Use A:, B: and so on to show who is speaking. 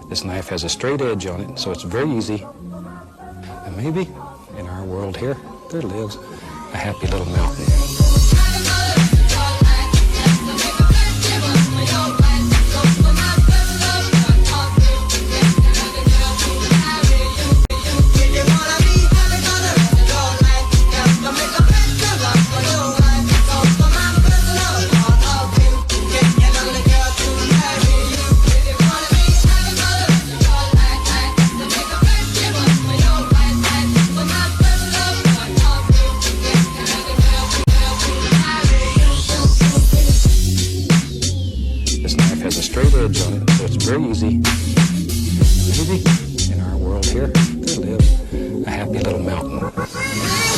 A: This knife has a straight edge on it, so it's very easy. And maybe in our world here, there lives a happy little mountain. Has a straight edge on it, so it's very easy. Maybe in our world here, there lives a happy little mountain.